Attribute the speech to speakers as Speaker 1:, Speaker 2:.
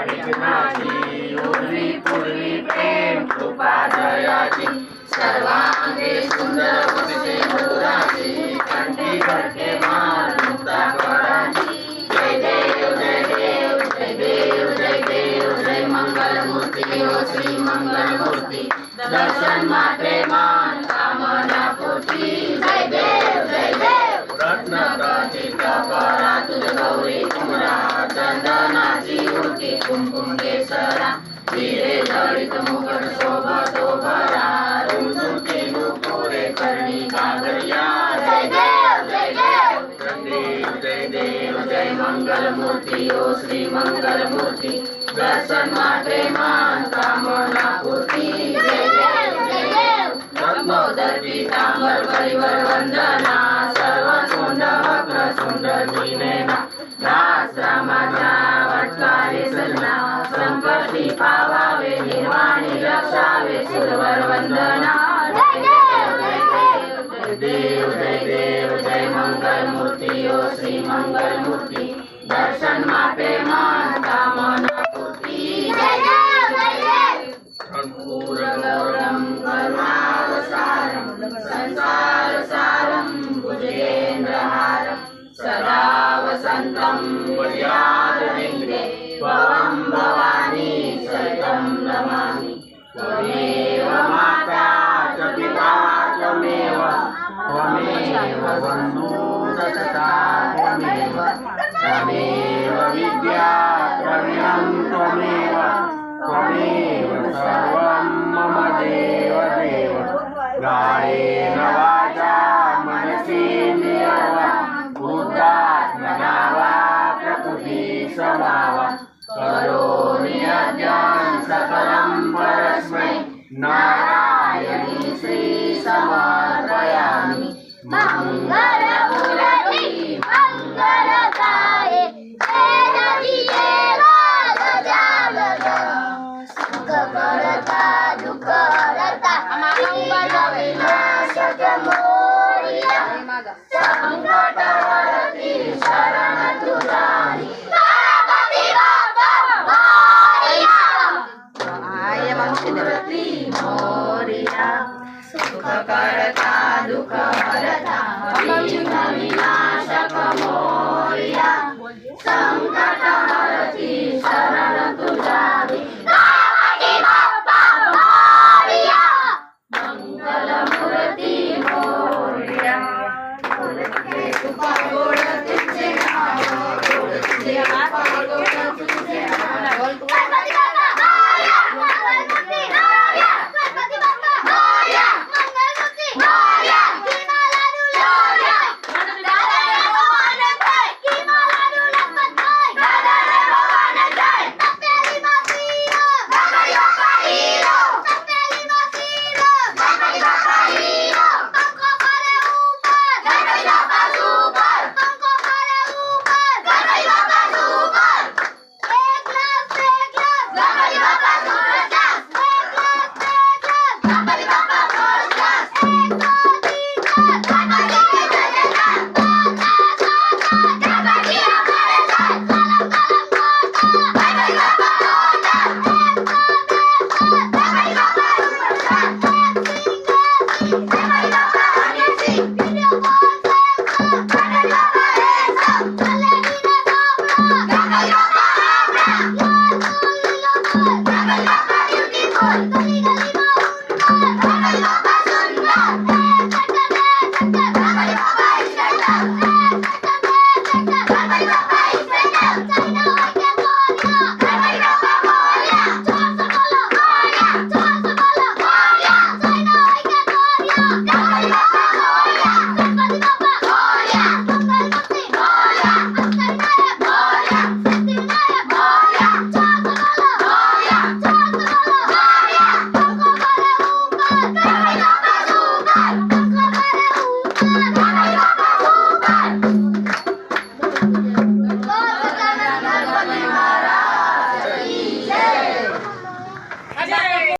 Speaker 1: विघ्नाची उर्वी पूर्वी प्रेम कृपा दयाची सर्वांगे सुंदर वसते मधुराची कंठी करके मान मुक्ता कराची जय देव जय देव जय देव जय देव जय मंगल मूर्ति ओ श्री मंगल मूर्ति दर्शन मात्रे मान कामना पूर्ति जय देव जय देव रत्न प्रचित परा तुझ गौरी कुमरा चंदनाची मूर्ति कुमकुम केसरा हिरे जडित मुकुट शोभतो भरा रुंजुके नुपुरे कर्णी कागरिया जय देव जय देव जय देव जय मंगल मूर्ति ओ श्री मंगल मूर्ति दर्शन मात्रे मान कामना पूर्ति जय देव जय देव रत्नोदर पीतांबर परिवर वंदना सर्व सुंद वक्र सुंदर दीनेना दास रामाचा वटकारे सन्ना संकटी पावावे निर्वाणी रक्षावे सुरवर वंदना जय देव जय देव जय मंगल मूर्ति ओ श्री मंगल मूर्ति दर्शन माते मान कामना पूर्ति जय देव जय देव कर्पूर गौरम करुणावसारम संसार सारम भुजगेन्द्रहारम सदा वसंतं विद्याधरीन्द्रे भवं भवानी सहितं नमामि त्वमेव माता च पिता त्वमेव बन्धुः सखा त्वमेव विद्या द्रविणं त्वमेव सर्वं मम देव देव गायेन वाचा मनसेन्द्रियर्वा बुद्धात्मना वा प्रकृति स्वभावा करोमि यज्ञं सकलं परस्मै नारायणी श्री समर्पयामि मंगलमूर्ति मंगलदाये तेजस्वी देवा गजानन सुख करता दुःख हरता मंगल विनाशक मोरया संकट हरती शरण तुझारी गणपती बाप्पा मोरया सुख करता दुःख हरता